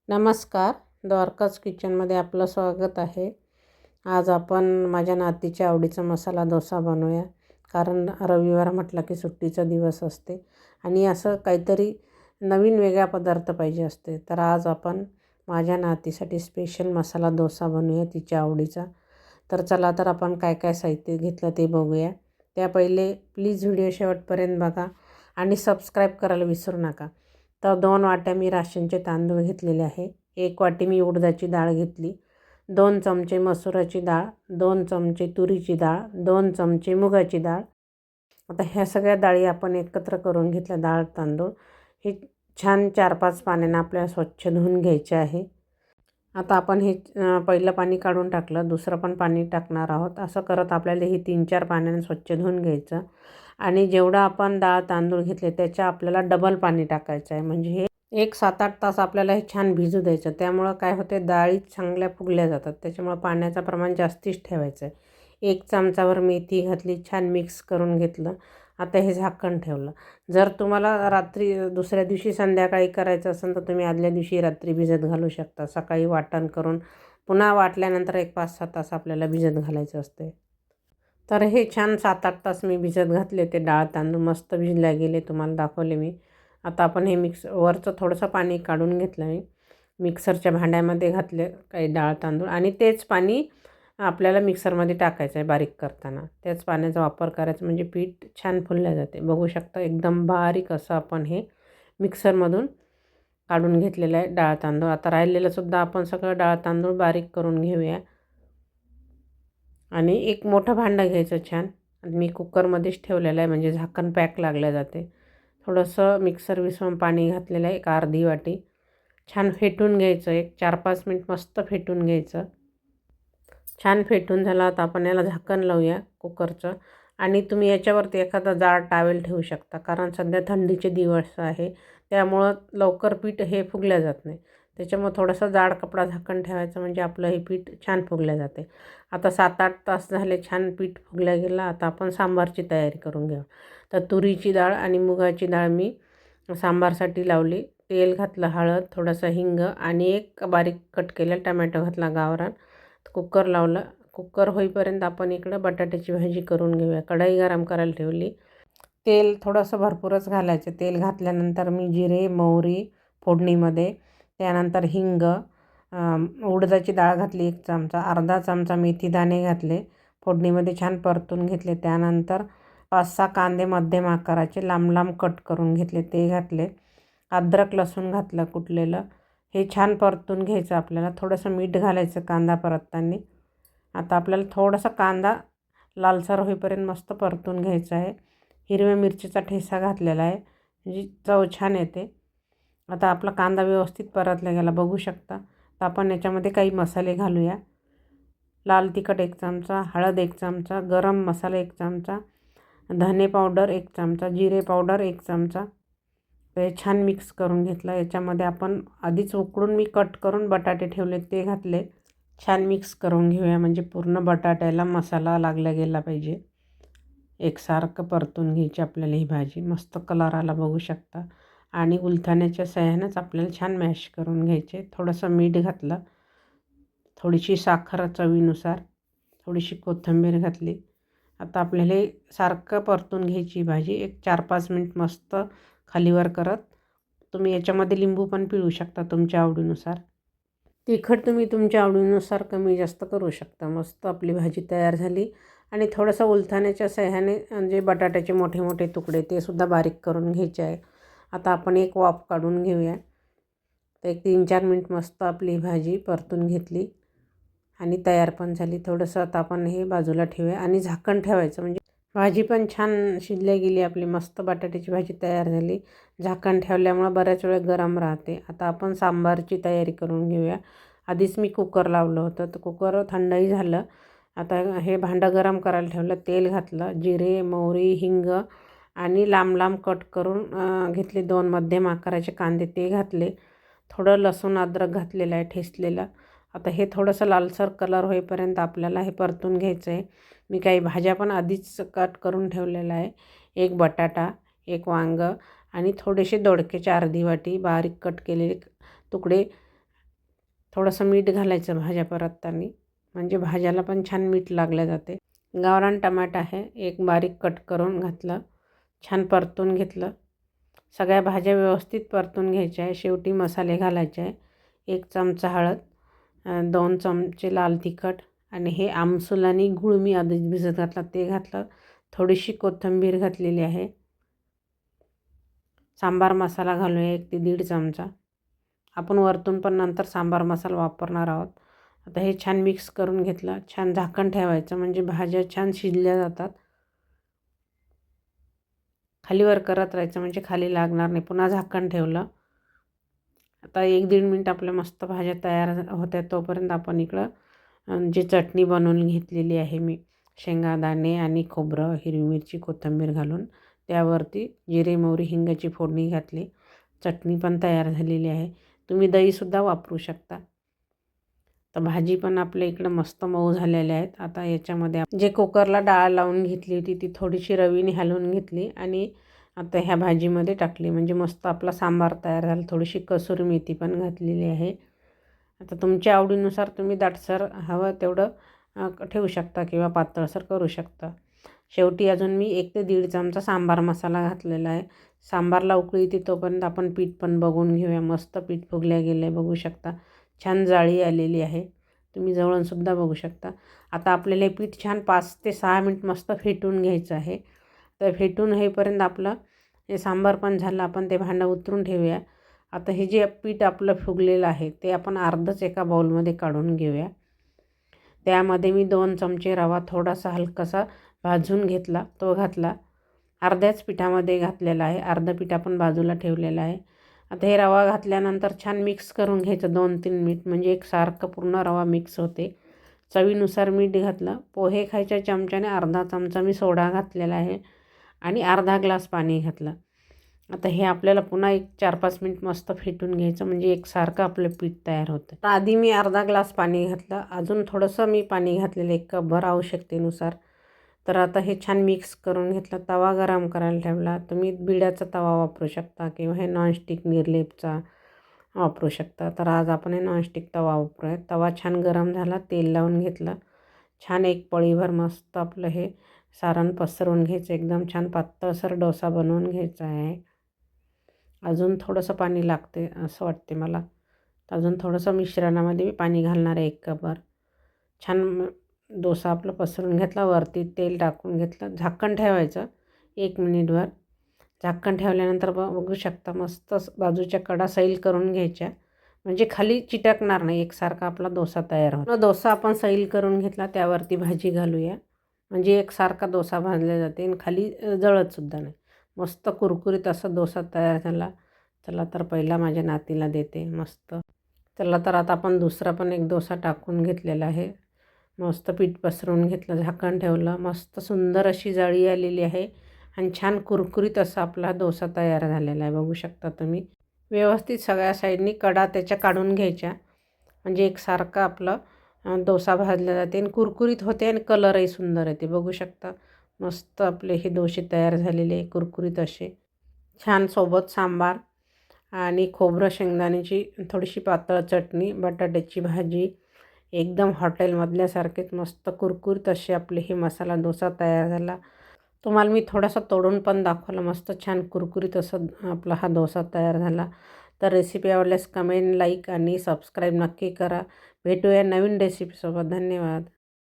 नमस्कार. द्वारकाज किचनमध्ये आपलं स्वागत आहे. आज आपण माझ्या नातीच्या आवडीचा मसाला डोसा बनवूया. कारण रविवार म्हटलं की सुट्टीचा दिवस असते आणि असं काहीतरी नवीन वेगळा पदार्थ पाहिजे असते. तर आज आपण माझ्या नातीसाठी स्पेशल मसाला डोसा बनवूया तिच्या आवडीचा. तर चला तर आपण काय काय साहित्य घेतलं ते बघूया. त्या पहिले प्लीज व्हिडिओ शेवटपर्यंत बघा आणि सबस्क्राईब करायला विसरू नका. तर 2 वाट्या मी राशनचे तांदूळ घेतलेले आहे. 1 वाटी मी उडदाची डाळ घेतली. 2 चमचे मसुराची डाळ, 2 चमचे तुरीची डाळ, 2 चमचे मुगाची डाळ. आता ह्या सगळ्या डाळी आपण एकत्र करून घेतल्या. डाळ तांदूळ हे छान 4-5 पाण्यानं आपल्याला स्वच्छ धुवून घ्यायचे आहे. आता आपण हे पहिलं पाणी काढून टाकलं, दुसरं पण पाणी टाकणार आहोत. असं करत आपल्याला हे 3-4 पाण्याने स्वच्छ धुवून घ्यायचं आणि जेवढं आपण डाळ तांदूळ घेतले त्याच्या आपल्याला डबल पाणी टाकायचं आहे. म्हणजे हे एक 7-8 तास आपल्याला हे छान भिजू द्यायचं. त्यामुळं काय होते, डाळी चांगल्या फुगल्या जातात. त्याच्यामुळं पाण्याचं प्रमाण जास्तीच ठेवायचं आहे. 1 चमचाभर मेथी घातली, छान मिक्स करून घेतलं. आता हे झाकण ठेवलं. जर तुम्हाला रात्री दुसऱ्या दिवशी संध्याकाळी करायचं असेल तर तुम्ही आदल्या दिवशी रात्री भिजत घालू शकता. सकाळी वाटण करून पुन्हा वाटल्यानंतर एक 5-6 तास आपल्याला भिजत घालायचं असते. तर हे छान 7-8 तास मी भिजत घातले. ते डाळ तांदूळ मस्त भिजल्या गेले, तुम्हाला दाखवले मी. आता आपण हे वरचं थोडंसं पाणी काढून घेतलं. मी मिक्सरच्या भांड्यामध्ये घातले काही डाळ तांदूळ आणि तेच पाणी आपल्याला मिक्सरमध्ये टाकायचं आहे बारीक करताना. त्याच पाण्याचा वापर करायचा म्हणजे पीठ छान फुलल्या जाते. बघू शकता एकदम बारीक असं आपण हे मिक्सरमधून काढून घेतलेलं आहे डाळ तांदूळ. आता राहिलेलंसुद्धा आपण सगळं डाळ तांदूळ बारीक करून घेऊया. आणि एक मोठं भांडं घ्यायचं छान. मी कुकरमध्येच ठेवलेलं आहे म्हणजे झाकण पॅक लागलं जाते. थोडंसं मिक्सर विसरून पाणी घातलेलं आहे, एक अर्धी वाटी. छान फेटून घ्यायचं, एक 4-5 मिनिट मस्त फेटून घ्यायचं. छान फेटून झालं. आता आपण याला झाकण लावूया कुकरचं. आणि तुम्ही याच्यावरती एखादा जाड टावेल ठेवू शकता, कारण सध्या थंडीचे दिवस आहे. त्यामुळं लवकर पीठ हे फुगलं जात नाही. त्याच्यामुळं थोडासा जाड कपडा झाकण ठेवायचं म्हणजे आपलं हे पीठ छान फुगलं जाते. आता 7-8 तास झाले, छान पीठ फुगलं गेलं. आता आपण सांबारची तयारी करून घेऊ. तर तुरीची डाळ आणि मुगाची डाळ मी सांबारसाठी लावली. तेल घातलं, हळद, थोडंसं हिंग आणि एक बारीक कट केलेला टमॅटो घातला गावरान. कुकर लावलं. कुकर होईपर्यंत आपण इकडं बटाट्याची भाजी करून घेऊया. कढई गरम करायला ठेवली. तेल थोडंसं भरपूरच घालायचं. तेल घातल्यानंतर मी जिरे मोहरी फोडणीमध्ये, त्यानंतर हिंग, उडदाची डाळ घातली 1 चमचा, अर्धा चमचा मेथी दाणे घातले, फोडणीमध्ये छान परतून घेतले. त्यानंतर 5-6 कांदे मध्यम आकाराचे लांब लांब कट करून घेतले, ते घातले. अद्रक लसूण घातलं कुटलेलं. हे छान परतून घ्यायचं आपल्याला. थोडंसं मीठ घालायचं कांदा परतताना. आता आपल्याला थोडासा कांदा लालसर होईपर्यंत मस्त परतून घ्यायचा आहे. हिरव्या मिरचीचा ठेसा घातलेला आहे म्हणजे चव छान येते. आता आपला कांदा व्यवस्थित परतला गेला, बघू शकता. तर आपण याच्यामध्ये काही मसाले घालूया. लाल तिखट 1 चमचा, हळद 1 चमचा, गरम मसाला 1 चमचा, धने पावडर 1 चमचा, जिरे पावडर 1 चमचा. हे छान मिक्स करून घेतलं. याच्यामध्ये आपण आधीच उकडून मी कट करून बटाटे ठेवले ते घातले. छान मिक्स करून घेऊया म्हणजे पूर्ण बटाट्याला मसाला लागला गेला पाहिजे. एकसारखं परतून घ्यायची आपल्याला ही भाजी. मस्त कलर आला, बघू शकता. आणि उलथाण्याच्या सहाय्यानेच आपल्याला छान मॅश करून घ्यायचे. थोडंसं मीठ घातलं, थोडीशी साखर चवीनुसार, थोडीशी कोथिंबीर घातली. आता आपल्याला हे सारखं परतून घ्यायची भाजी. एक 4-5 मिनिट मस्त खालीवर करत. तुम्ही याच्यामध्ये लिंबू पण पिळू शकता तुमच्या आवडीनुसार. तिखट तुम्ही तुमच्या आवडीनुसार कमी जास्त करू शकता. मस्त आपली भाजी तयार झाली. आणि थोडंसं उलथाण्याच्या सहाय्याने म्हणजे बटाट्याचे मोठे मोठे तुकडे ते सुद्धा बारीक करून घ्यायचे आहे. आता आपण एक वाफ काढून घेऊया. तर एक 3-4 मिनिट मस्त आपली भाजी परतून घेतली आणि तयार पण झाली. थोडंसं आता आपण हे बाजूला ठेवूया आणि झाकण ठेवायचं म्हणजे भाजी पण छान शिजल्या गेली. आपली मस्त बटाट्याची भाजी तयार झाली. झाकण ठेवल्यामुळं बऱ्याच वेळ गरम राहते. आता आपण सांबारची तयारी करून घेऊया. आधीच मी कुकर लावलं होतं, तर कुकर थंडही झालं. आता हे भांडं गरम करायला ठेवलं. तेल घातलं, जिरे मोहरी हिंग आणि लांब लांब कट करून घेतले 2 मध्यम आकाराचे कांदे, ते घातले. थोडं लसूण अद्रक घातलेलं आहे ठेचलेलं. आता हे थोडंसं लालसर कलर होईपर्यंत आपल्याला हे परतून घ्यायचं आहे. मी काही भाज्या पण आधीच कट करून ठेवलेला आहे. 1 बटाटा, 1 वांगं आणि थोडेसे दोडके, अर्धी वाटी बारीक कट केलेले तुकडे थोडंसं मीठ घालायचं भाज्या परतताना, म्हणजे भाज्याला पण छान मीठ लागले जाते. गावरान टमाटा आहे, एक बारीक कट करून घातलं, छान परतून घेतलं. सगळ्या भाज्या व्यवस्थित परतून घ्यायच्या आहे. शेवटी मसाले घालायचे आहे. 1 चमचा हळद, 2 चमचे लाल तिखट आणि हे आमसूल आणि गूळ मी आधीच भिजत घातला ते घातलं. थोडीशी कोथिंबीर घातलेली आहे. सांबार मसाला घालूया 1 ते 1.5 चमचा. आपण वरतून पण नंतर सांबार मसाला वापरणार आहोत. आता हे छान मिक्स करून घेतलं. छान झाकण ठेवायचं म्हणजे भाज्या छान शिजल्या जातात. खालीवर करत राहायचं म्हणजे खाली लागणार नाही. पुन्हा झाकण ठेवलं. आता 1-1.5 मिनिट आपल्या मस्त भाज्या तयार होत्या तोपर्यंत आपण इकडं जी चटणी बनवून घेतलेली आहे मी, शेंगादाणे आणि खोबरं, हिरवी मिरची, कोथिंबीर घालून त्यावरती जिरे, मोहरी, हिंगाची फोडणी घातली. चटणी पण तयार झालेली आहे. तुम्ही दहीसुद्धा वापरू शकता. तर भाजी पण आपल्या इकडं मस्त मऊ झालेल्या आहेत. आता याच्यामध्ये जे कुकरला डाळ लावून घेतली होती ती थोडीशी रवीने हलवून घेतली आणि आता ह्या भाजीमध्ये टाकली म्हणजे मस्त आपला सांबार तयार झाला. थोडीशी कसुरी मेथी पण घातलेली आहे. आता तुमच्या आवडीनुसार तुम्ही दाटसर हवं तेवढं ठेवू शकता किंवा पातळसर करू शकता. शेवटी अजून मी 1 ते 1.5 चमचा सांबार मसाला घातलेला आहे. सांबारला उकळी येते तोपर्यंत आपण पीठ पण बघून घेऊया. मस्त पीठ फुगल्या गेलं आहे बघू शकता. छान जाळी आलेली आहे. तुम्ही जवळूनसुद्धा बघू शकता. आता आपल्याला हे पीठ छान 5 ते 6 मिनिट मस्त फेटून घ्यायचं आहे. तर फेटून होईपर्यंत आपलं हे सांबार पण झालं. आपण ते भांडं उतरून ठेवूया. आता हे जे पीठ आपलं फुगलेलं आहे ते आपण अर्धच एका बाउलमध्ये काढून घेऊया. त्यामध्ये मी 2 चमचे रवा थोडासा हलकासा भाजून घेतला, तो घातला. अर्ध्याच पिठामध्ये घातलेला आहे. अर्धं पीठ आपण बाजूला ठेवलेलं आहे. आता हे रवा घातल्यानंतर छान मिक्स करून घ्यायचं 2-3 मिनिट म्हणजे एकसारखं पूर्ण रवा मिक्स होते. चवीनुसार मीठ घातलं. पोहे खायच्या चमच्याने अर्धा चमचा मी सोडा घातलेला आहे आणि अर्धा ग्लास पाणी घातलं. आता हे आपल्याला पुन्हा 4-5 मिनिट मस्त फेटून घ्यायचं म्हणजे एकसारखं आपलं पीठ तयार होतं. तर आधी मी अर्धा ग्लास पाणी घातलं, अजून थोडंसं मी पाणी घातलेलं 1 कपभर आवश्यकतेनुसार. तर आता हे छान मिक्स करून घेतलं. तवा गरम करायला ठेवला. तुम्ही बिड्याचा तवा वापरू शकता किंवा हे नॉनस्टिक निर्लेपचा वापरू शकता. तर आज आपण हे नॉनस्टिक तवा वापरूया. तवा छान गरम झाला, तेल लावून घेतलं. छान 1 पळीभर मस्त आपलं हे सारण पसरवून घ्यायचं. एकदम छान पातळसर डोसा बनवून घ्यायचा आहे. अजून थोडंसं पाणी लागते असं वाटते मला. अजून थोडंसं मिश्रणामध्ये मी पाणी घालणार आहे 1 कपभर. छान डोसा आपलं पसरून घेतला. वरती तेल टाकून घेतलं. झाकण ठेवायचं 1 मिनिटभर. झाकण ठेवल्यानंतर बघू शकता मस्त बाजूच्या कडा सैल करून घ्यायच्या म्हणजे खाली चिटकणार नाही. एकसारखा आपला डोसा तयार होतो. डोसा आपण सैल करून घेतला त्यावरती भाजी घालूया म्हणजे एकसारखा डोसा भाजला जाते आणि खाली जळतसुद्धा नाही. मस्त कुरकुरीत असा डोसा तयार झाला. चला तर पहिला माझ्या नातीला देते मस्त. चला तर आता आपण दुसरा पण एक डोसा टाकून घेतलेला आहे. मस्त पीठ पसरवून घेतलं, झाकण ठेवलं. मस्त सुंदर अशी जाळी आलेली आहे आणि छान कुरकुरीत असा आपला डोसा तयार झालेला आहे बघू शकता तुम्ही. व्यवस्थित सगळ्या साईडनी कडा त्याच्या काढून घ्यायच्या म्हणजे एकसारखा आपला डोसा भाजला जाते आणि कुरकुरीत होते आणि कलरही सुंदर येते बघू शकता. मस्त आपले हे डोसे तयार झालेले कुरकुरीत असे. छान सोबत सांबार आणि खोबरं शेंगदाण्याची थोडीशी पातळ चटणी, बटाट्याची भाजी, एकदम हॉटेलमधल्यासारखेच मस्त कुरकुरीत असे आपले हे मसाला डोसा तयार झाला. तुम्हाला मी थोडासा तोडून पण दाखवला. मस्त छान कुरकुरीत असं आपला हा डोसा तयार झाला. तर रेसिपी आवडल्यास कमेंट, लाईक आणि सबस्क्राईब नक्की करा. भेटूया नवीन रेसिपीसोबत. धन्यवाद.